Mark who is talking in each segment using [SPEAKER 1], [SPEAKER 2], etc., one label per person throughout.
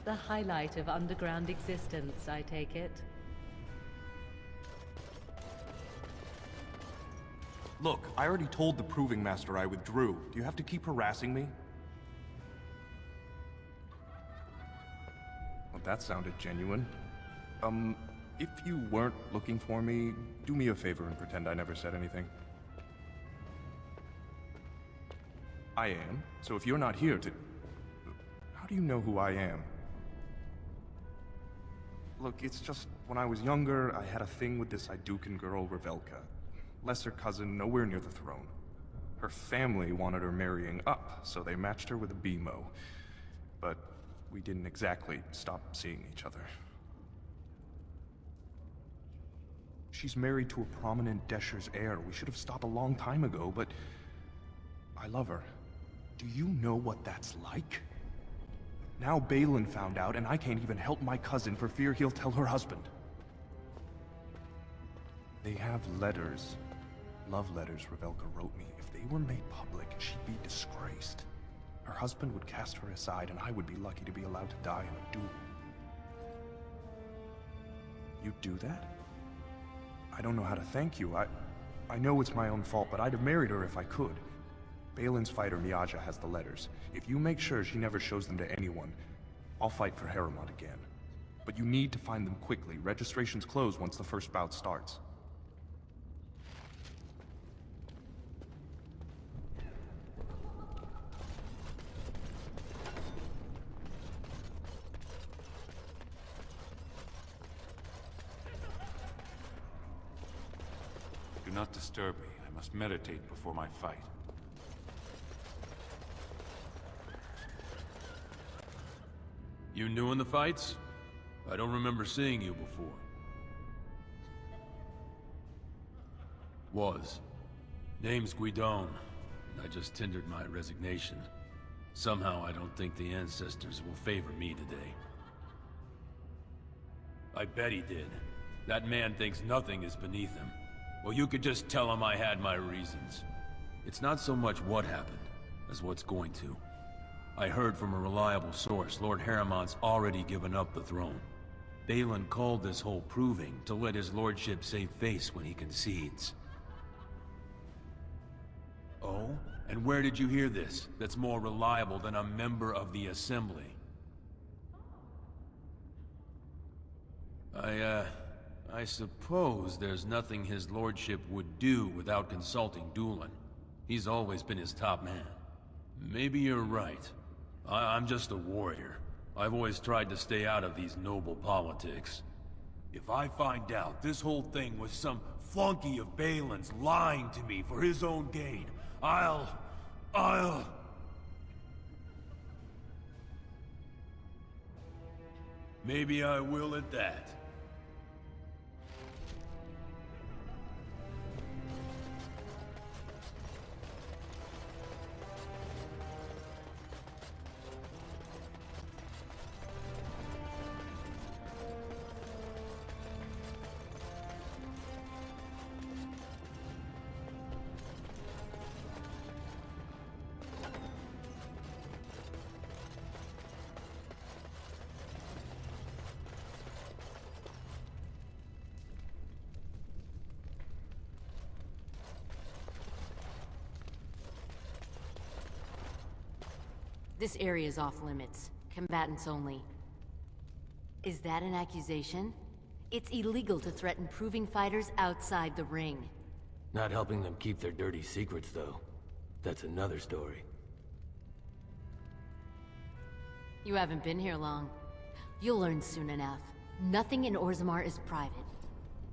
[SPEAKER 1] The highlight of underground existence, I take it.
[SPEAKER 2] Look, I already told the Proving Master I withdrew. Do you have to keep harassing me? Well, that sounded genuine. If you weren't looking for me, do me a favor and pretend I never said anything. I am, so if you're not here to... How do you know who I am? Look, it's just, when I was younger, I had a thing with this Idukan girl, Revelka. Lesser cousin, nowhere near the throne. Her family wanted her marrying up, so they matched her with a BMO. But we didn't exactly stop seeing each other. She's married to a prominent Desher's heir. We should have stopped a long time ago, but... I love her. Do you know what that's like? Now Balin found out, and I can't even help my cousin for fear he'll tell her husband. They have letters. Love letters Revelka wrote me. If they were made public, she'd be disgraced. Her husband would cast her aside, and I would be lucky to be allowed to die in a duel. You'd do that? I don't know how to thank you. I know it's my own fault, but I'd have married her if I could. Balin's fighter Miaja has the letters. If you make sure she never shows them to anyone, I'll fight for Harriman again. But you need to find them quickly. Registrations close once the first bout starts.
[SPEAKER 3] Do not disturb me. I must meditate before my fight.
[SPEAKER 4] You new in the fights? I don't remember seeing you before. Was. Name's Guidon, and I just tendered my resignation. Somehow I don't think the ancestors will favor me today. I bet he did. That man thinks nothing is beneath him. Well, you could just tell him I had my reasons. It's not so much what happened, as what's going to. I heard from a reliable source, Lord Harriman's already given up the throne. Balin called this whole proving to let his lordship save face when he concedes. Oh? And where did you hear this, that's more reliable than a member of the Assembly? I suppose there's nothing his lordship would do without consulting Dulin. He's always been his top man. Maybe you're right. I'm just a warrior. I've always tried to stay out of these noble politics. If I find out this whole thing was some flunky of Balin's lying to me for his own gain, I'll... Maybe I will at that.
[SPEAKER 1] This area is off limits. Combatants only. Is that an accusation? It's illegal to threaten proving fighters outside the ring.
[SPEAKER 5] Not helping them keep their dirty secrets, though. That's another story.
[SPEAKER 1] You haven't been here long. You'll learn soon enough. Nothing in Orzammar is private.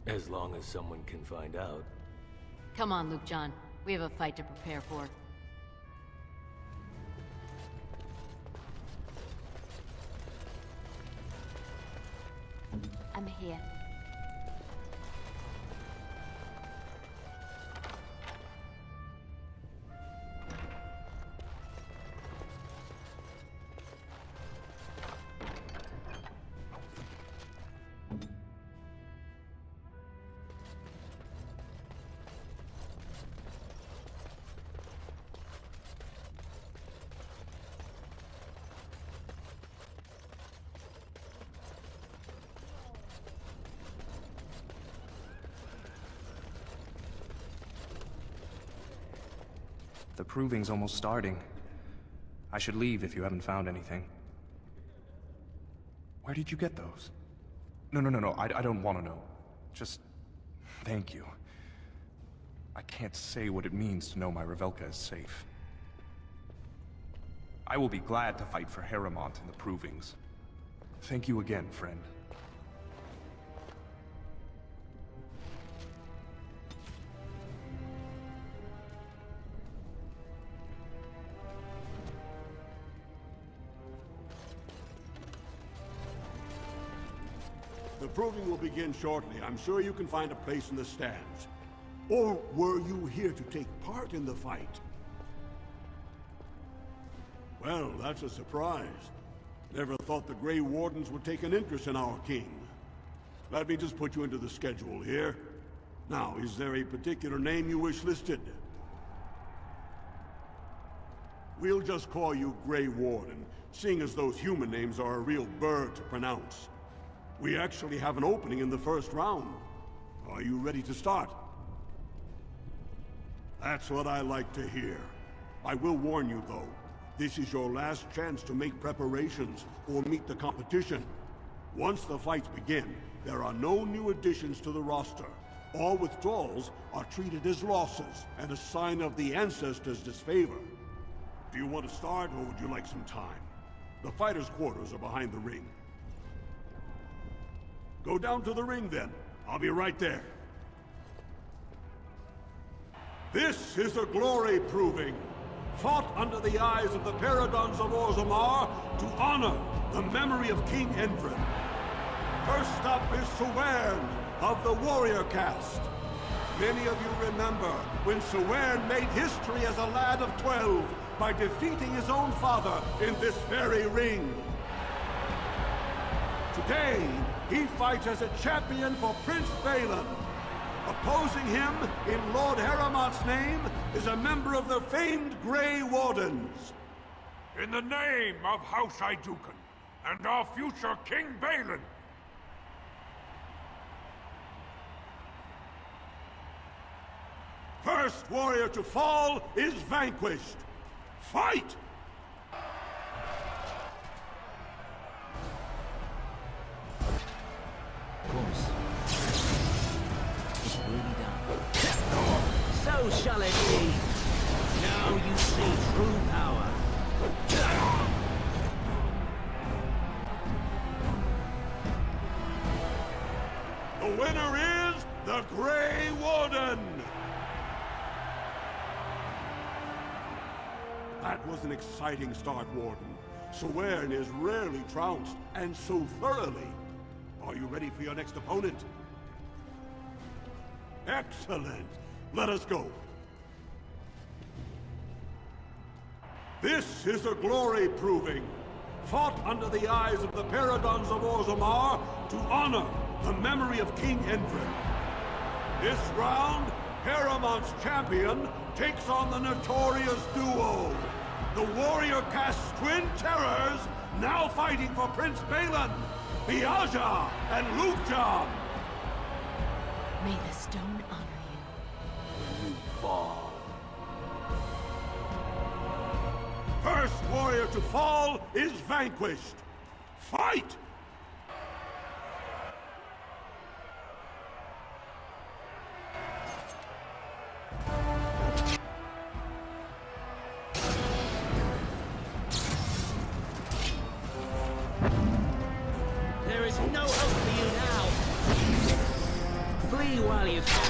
[SPEAKER 5] As long as someone can find out.
[SPEAKER 1] Come on, Luke John. We have a fight to prepare for. I'm here.
[SPEAKER 2] The proving's almost starting. I should leave if you haven't found anything. Where did you get those? No, I don't want to know. Just... thank you. I can't say what it means to know my Revelka is safe. I will be glad to fight for Harrimont in the provings. Thank you again, friend.
[SPEAKER 6] The proving will begin shortly. I'm sure you can find a place in the stands. Or were you here to take part in the fight? Well, that's a surprise. Never thought the Grey Wardens would take an interest in our king. Let me just put you into the schedule here. Now, is there a particular name you wish listed? We'll just call you Grey Warden, seeing as those human names are a real burr to pronounce. We actually have an opening in the first round. Are you ready to start? That's what I like to hear. I will warn you, though. This is your last chance to make preparations or meet the competition. Once the fights begin, there are no new additions to the roster. All withdrawals are treated as losses and a sign of the ancestors' disfavor. Do you want to start, or would you like some time? The fighters' quarters are behind the ring. Go down to the ring, then. I'll be right there. This is a glory proving, fought under the eyes of the Paradons of Orzammar to honor the memory of King Endrin. First up is Sewern of the Warrior caste. Many of you remember when Sewern made history as a lad of 12 by defeating his own father in this very ring. Today, he fights as a champion for Prince Balin. Opposing him, in Lord Harrimant's name, is a member of the famed Grey Wardens.
[SPEAKER 3] In the name of House Idukan and our future King Balin.
[SPEAKER 6] First warrior to fall is vanquished. Fight!
[SPEAKER 7] So shall it be. Now you see true power.
[SPEAKER 6] The winner is the Grey Warden! That was an exciting start, Warden. Sewern is rarely trounced, and so thoroughly. Are you ready for your next opponent? Excellent! Let us go. This is a glory proving, fought under the eyes of the Paradons of Orzammar to honor the memory of King Endrin. This round, Harrimant's champion takes on the notorious duo, the Warrior caste twin terrors, now fighting for Prince Balin, Biaja and Lukjan.
[SPEAKER 1] May the stone honor you.
[SPEAKER 7] You fall.
[SPEAKER 6] First warrior to fall is vanquished. Fight!
[SPEAKER 7] There is no hope for you now. Flee while you can.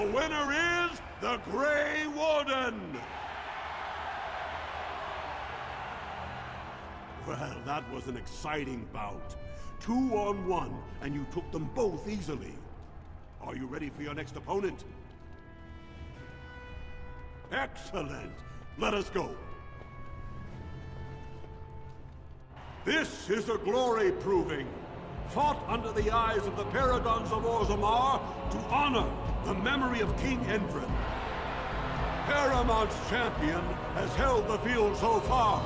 [SPEAKER 6] The winner is the Grey Warden! Well, that was an exciting bout. 2 on 1, and you took them both easily. Are you ready for your next opponent? Excellent! Let us go. This is a glory proving, fought under the eyes of the paragons of Orzammar to honor the memory of King Endrin. Paramount's champion has held the field so far,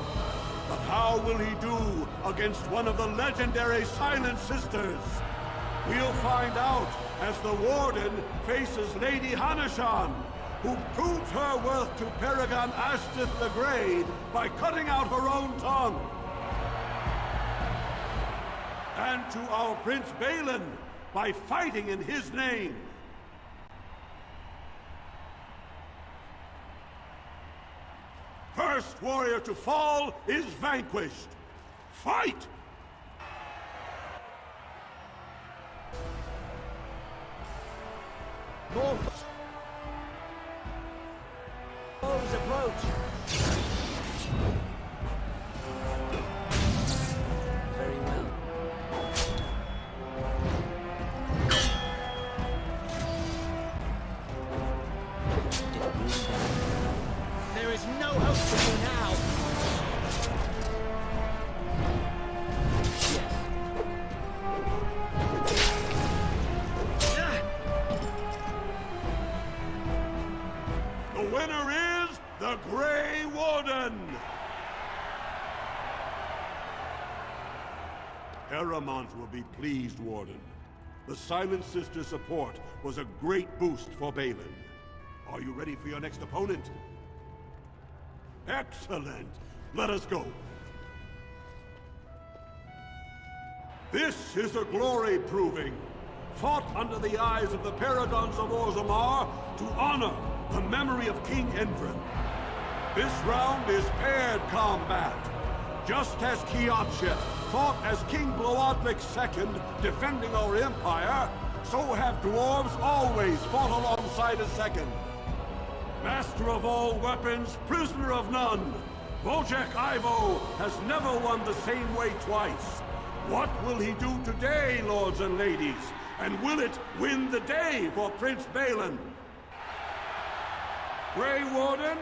[SPEAKER 6] but how will he do against one of the legendary Silent Sisters? We'll find out as the Warden faces Lady Hanashan, who proves her worth to Paragon Ashtith the Grey by cutting out her own tongue. And to our Prince Balin by fighting in his name. First warrior to fall is vanquished. Fight!
[SPEAKER 7] More foes approach. Very well. There is no hope for you now.
[SPEAKER 6] The winner is the Grey Warden! Paramount will be pleased, Warden. The Silent Sister support was a great boost for Balin. Are you ready for your next opponent? Excellent! Let us go. This is a glory proving, fought under the eyes of the paragons of Orzammar to honor the memory of King Endrin. This round is paired combat. Just as Kiatsheth fought as King Bloodlick II defending our empire, so have dwarves always fought alongside a second. Master of all weapons, prisoner of none, Wojciech Ivo has never won the same way twice. What will he do today, lords and ladies? And will it win the day for Prince Balin? Grey Warden,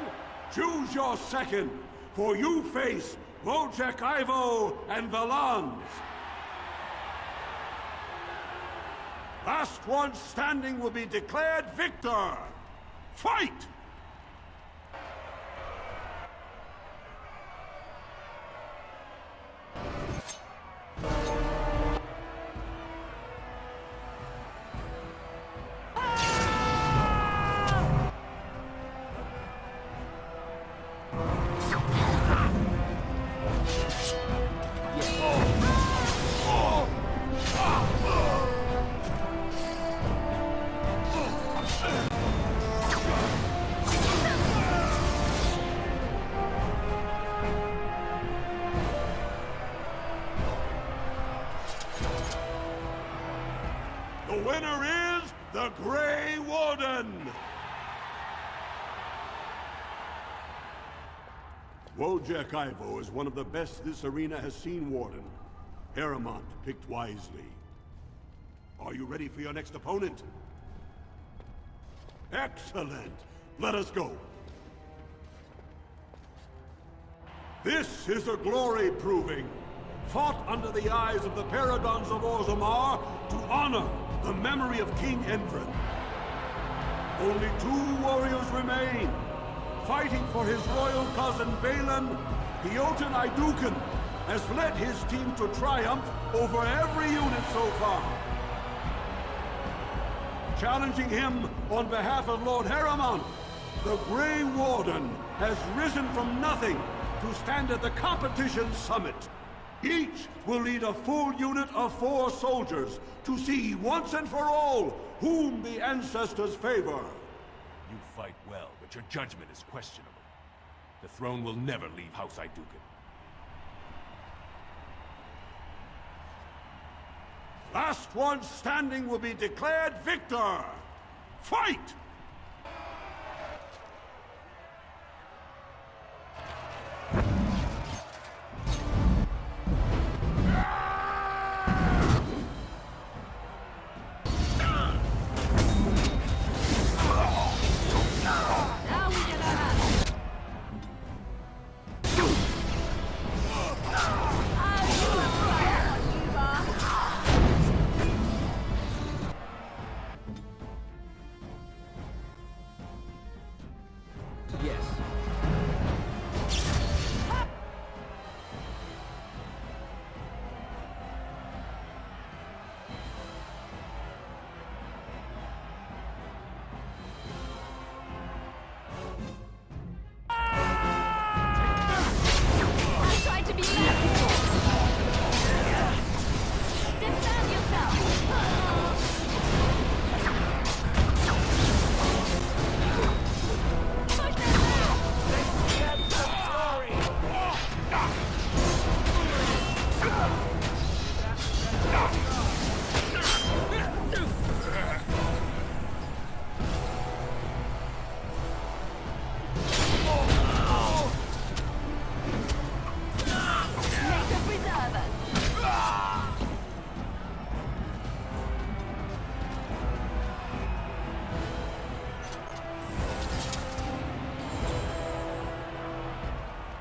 [SPEAKER 6] choose your second, for you face Wojciech Ivo and Valans. Last one standing will be declared victor. Fight! The winner is the Grey Warden! Wojciech Ivo is one of the best this arena has seen, Warden. Paramount picked wisely. Are you ready for your next opponent? Excellent! Let us go. This is a glory proving, fought under the eyes of the paragons of Orzammar to honor the memory of King Endrin. Only 2 warriors remain. Fighting for his royal cousin Balin, Jotun Iduken has led his team to triumph over every unit so far. Challenging him on behalf of Lord Harrimount, the Grey Warden has risen from nothing to stand at the competition summit. Each will lead a full unit of 4 soldiers to see once and for all whom the ancestors favor.
[SPEAKER 3] You fight well, but your judgment is questionable. The throne will never leave House Iduken.
[SPEAKER 6] Last one standing will be declared victor. Fight!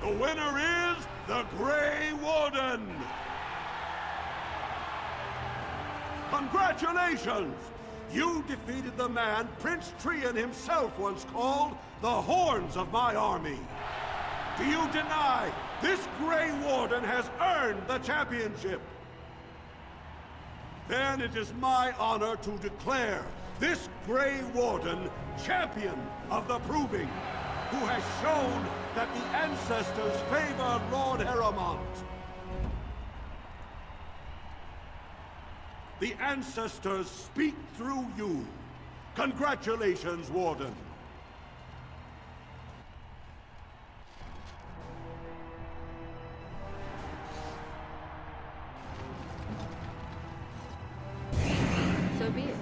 [SPEAKER 6] The winner is the Grey Warden! Congratulations! You defeated the man Prince Trian himself once called the Horns of my army. Do you deny this Grey Warden has earned the championship? Then it is my honor to declare this Grey Warden champion of the Proving, who has shown that the ancestors favor Lord Heremont. The ancestors speak through you. Congratulations, Warden.
[SPEAKER 1] So be it.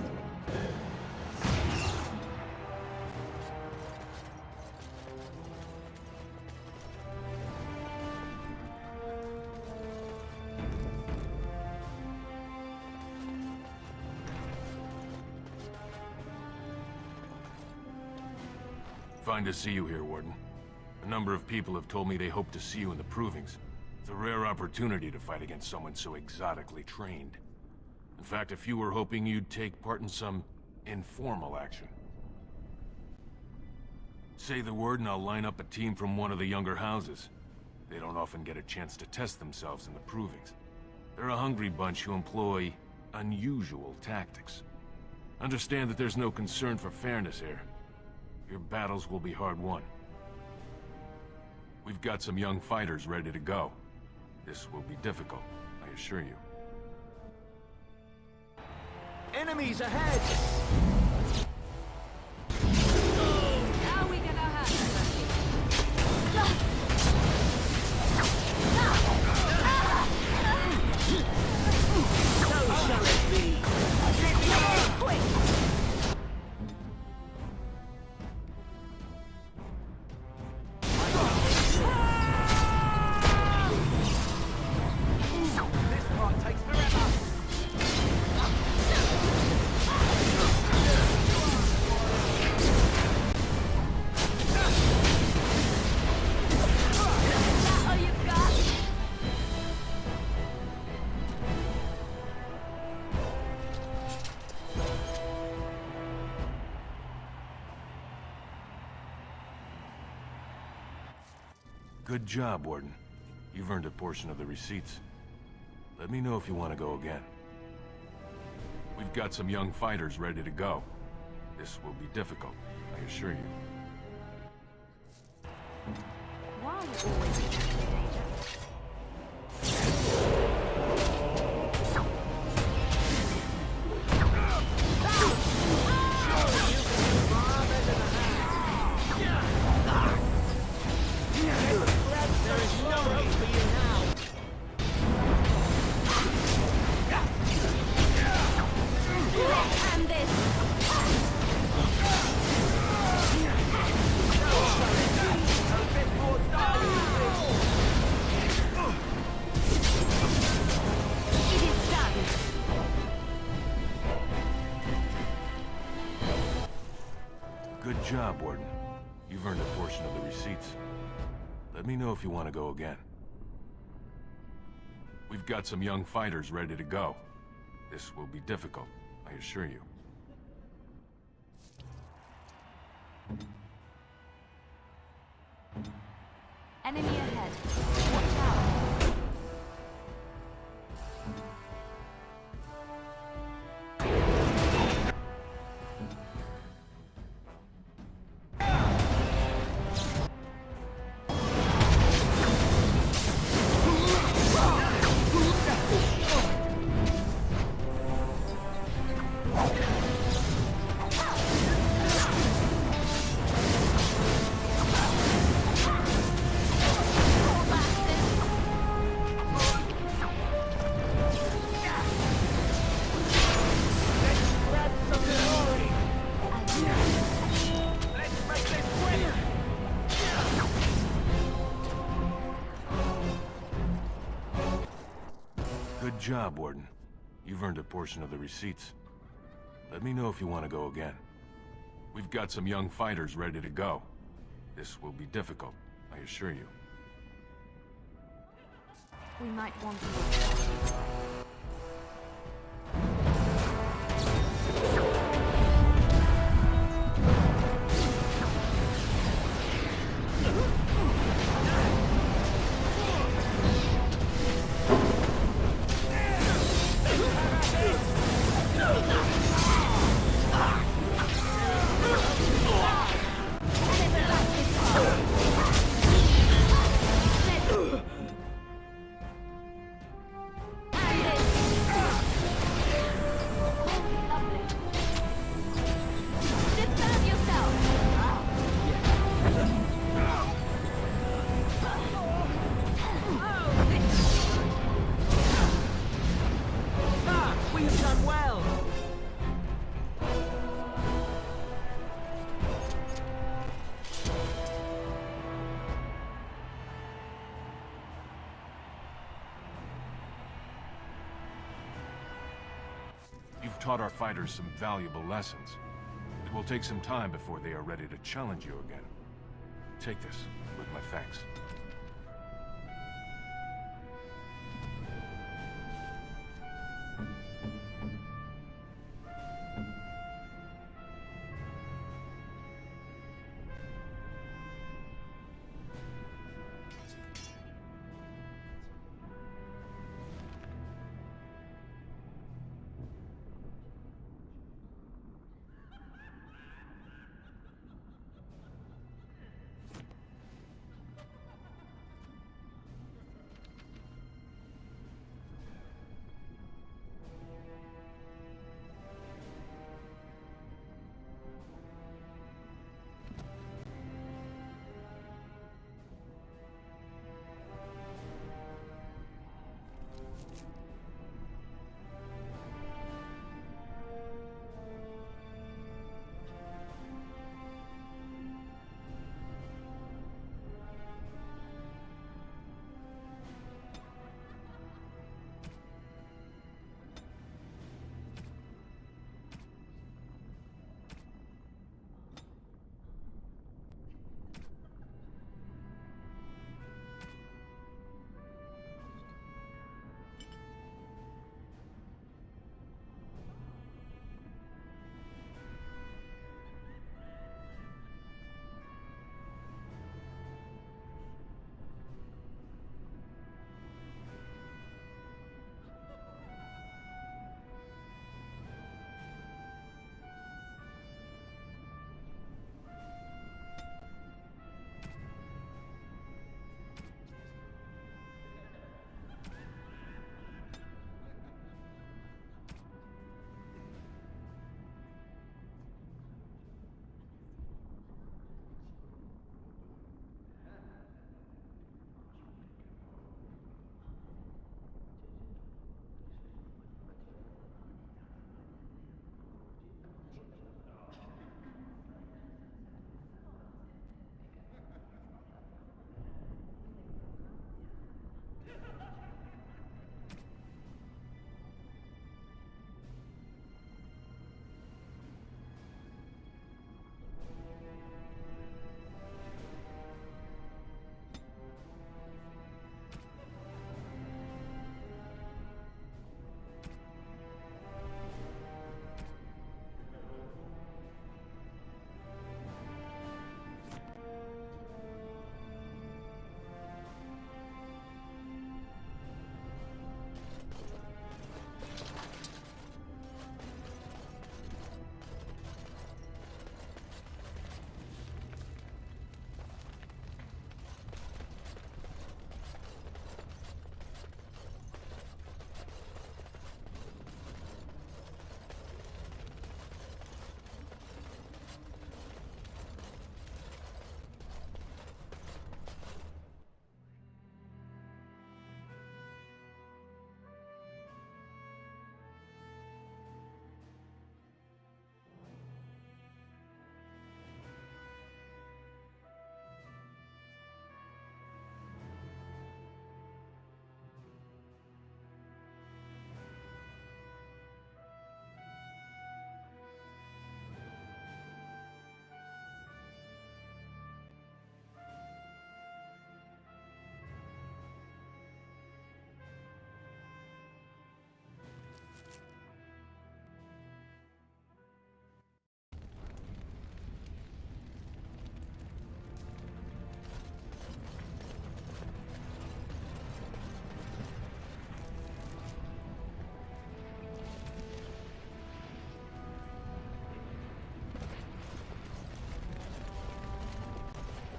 [SPEAKER 5] Fine to see you here, Warden. A number of people have told me they hope to see you in the Provings. It's a rare opportunity to fight against someone so exotically trained. In fact, a few were hoping you'd take part in some informal action. Say the word and I'll line up a team from one of the younger houses. They don't often get a chance to test themselves in the Provings. They're a hungry bunch who employ unusual tactics. Understand that there's no concern for fairness here. Your battles will be hard won. We've got some young fighters ready to go. This will be difficult, I assure you.
[SPEAKER 7] Enemies ahead!
[SPEAKER 1] Now we can have
[SPEAKER 7] So shall it be!
[SPEAKER 1] quick!
[SPEAKER 7] This part takes forever!
[SPEAKER 1] All you've got?
[SPEAKER 5] Good job, Warden. You've earned a portion of the receipts. Let me know if you want to go again. We've got some young fighters ready to go. This will be difficult, I assure you.
[SPEAKER 1] Why are you always in danger?
[SPEAKER 7] There is no hope for you now!
[SPEAKER 1] And this!
[SPEAKER 7] A bit more dark!
[SPEAKER 1] It is done!
[SPEAKER 5] Good job, Warden. You've earned a portion of the receipts. Let me know if you want to go again. We've got some young fighters ready to go. This will be difficult, I assure you.
[SPEAKER 1] Enemy ahead. Watch out.
[SPEAKER 5] Good job, Warden. You've earned a portion of the receipts. Let me know if you want to go again. We've got some young fighters ready to go. This will be difficult, I assure you.
[SPEAKER 8] We might want to...
[SPEAKER 7] We have done well!
[SPEAKER 5] You've taught our fighters some valuable lessons. It will take some time before they are ready to challenge you again. Take this, with my thanks.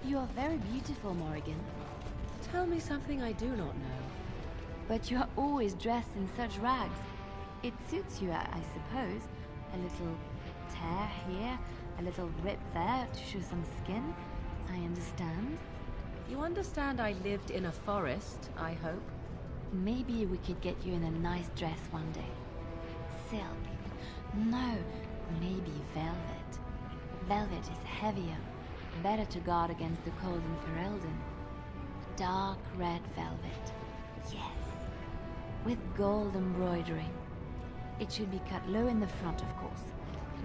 [SPEAKER 1] You are very beautiful, Morrigan.
[SPEAKER 8] Tell me something I do not know.
[SPEAKER 1] But you are always dressed in such rags. It suits you, I suppose. A little tear here, a little rip there to show some skin. I understand.
[SPEAKER 8] You understand I lived in a forest, I hope?
[SPEAKER 1] Maybe we could get you in a nice dress one day. Silk. No, maybe velvet. Velvet is heavier, better to guard against the cold in Ferelden. Dark red velvet. Yes. With gold embroidering. It should be cut low in the front, of course.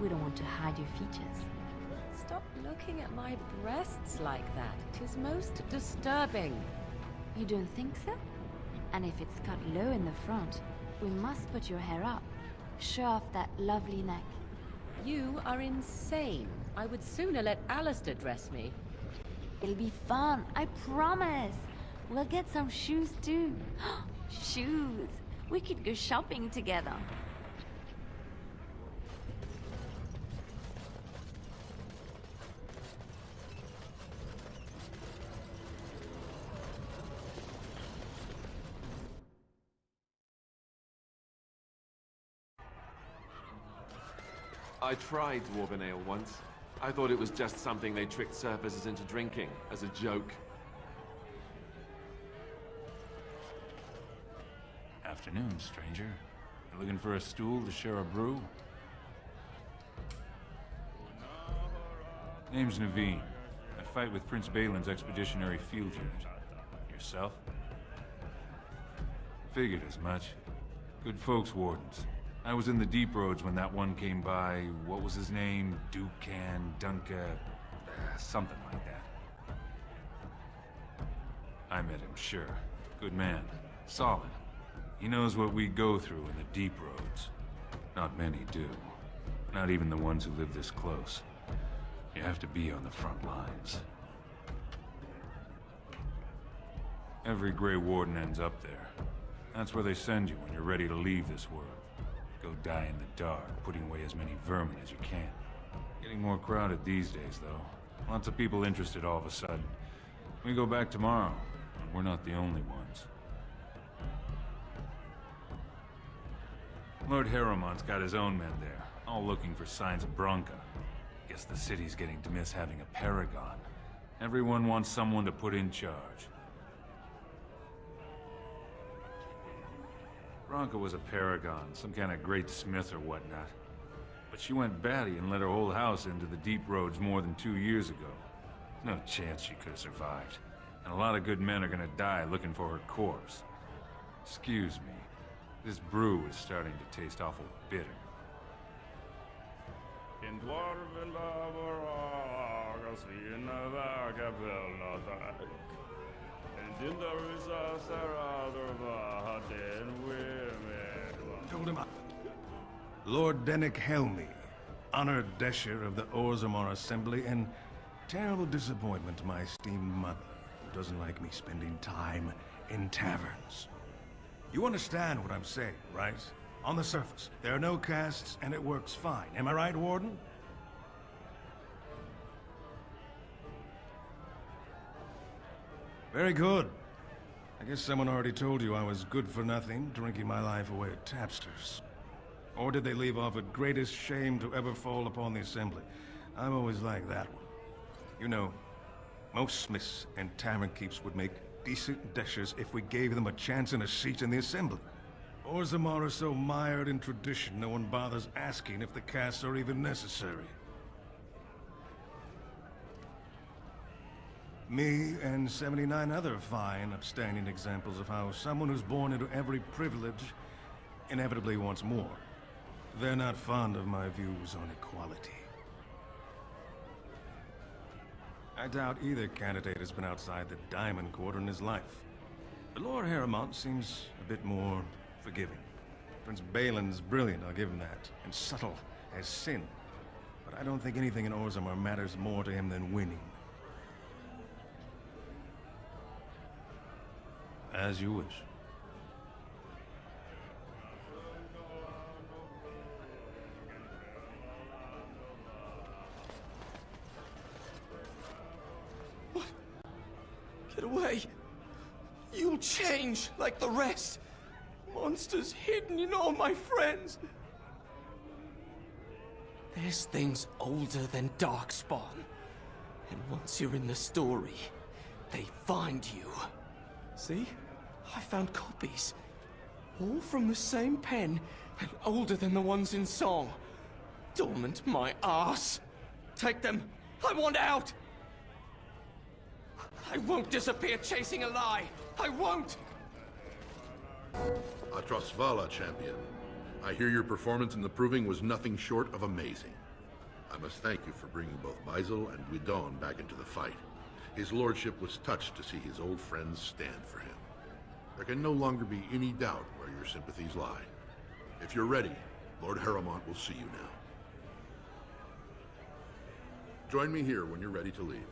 [SPEAKER 1] We don't want to hide your features.
[SPEAKER 8] Stop looking at my breasts like that. 'Tis most disturbing.
[SPEAKER 1] You don't think so? And if it's cut low in the front, we must put your hair up. Show off that lovely neck.
[SPEAKER 8] You are insane. I would sooner let Alistair dress me.
[SPEAKER 1] It'll be fun, I promise. We'll get some shoes too. Shoes! We could go shopping together.
[SPEAKER 9] I tried Dwarven Ale once. I thought it was just something they tricked surfers into drinking, as a joke.
[SPEAKER 10] Afternoon, stranger. You looking for a stool to share a brew? Name's Naveen. I fight with Prince Balin's expeditionary field unit. Yourself? Figured as much. Good folks, Wardens. I was in the deep roads when that one came by. What was his name? Dunka... something like that. I met him, sure. Good man. Solid. He knows what we go through in the deep roads. Not many do. Not even the ones who live this close. You have to be on the front lines. Every Grey Warden ends up there. That's where they send you when you're ready to leave this world. Go die in the dark, putting away as many vermin as you can. Getting more crowded these days, though. Lots of people interested all of a sudden. We go back tomorrow, and we're not the only ones. Lord Harrowmont's got his own men there, all looking for signs of Bronca. Guess the city's getting to miss having a paragon. Everyone wants someone to put in charge. Bronca was a paragon, some kind of great smith or whatnot. But she went batty and let her whole house into the deep roads more than 2 years ago. No chance she could have survived. And a lot of good men are gonna die looking for her corpse. Excuse me. This brew is starting to taste awful bitter.
[SPEAKER 11] Told him Lord Dennick Helmy, honored Desher of the Orzammar Assembly, and terrible disappointment to my esteemed mother, who doesn't like me spending time in taverns. You understand what I'm saying, right? On the surface, there are no castes, and it works fine. Am I right, Warden? Very good. I guess someone already told you I was good for nothing, drinking my life away at tapsters. Or did they leave off at greatest shame to ever fall upon the Assembly? I've always liked that one. You know, most smiths and tavern keeps would make decent deshers if we gave them a chance and a seat in the Assembly. Orzammar are so mired in tradition, no one bothers asking if the castes are even necessary. Me and 79 other fine, upstanding examples of how someone who's born into every privilege inevitably wants more. They're not fond of my views on equality. I doubt either candidate has been outside the Diamond Quarter in his life. But Lord Harrowmont seems a bit more forgiving. Prince Balin's brilliant, I'll give him that, and subtle as sin. But I don't think anything in Orzammar matters more to him than winning. As you wish. What?
[SPEAKER 12] Get away. You'll change like the rest. Monsters hidden in all my friends. There's things older than Darkspawn. And once you're in the story, they find you. See? I found copies. All from the same pen, and older than the ones in song. Dormant my ass. Take them. I want out. I won't disappear chasing a lie. I won't.
[SPEAKER 13] Atrosvala, champion. I hear your performance in the proving was nothing short of amazing. I must thank you for bringing both Baisel and Guidon back into the fight. His lordship was touched to see his old friends stand for him. There can no longer be any doubt where your sympathies lie. If you're ready, Lord Harrowmont will see you now. Join me here when you're ready to leave.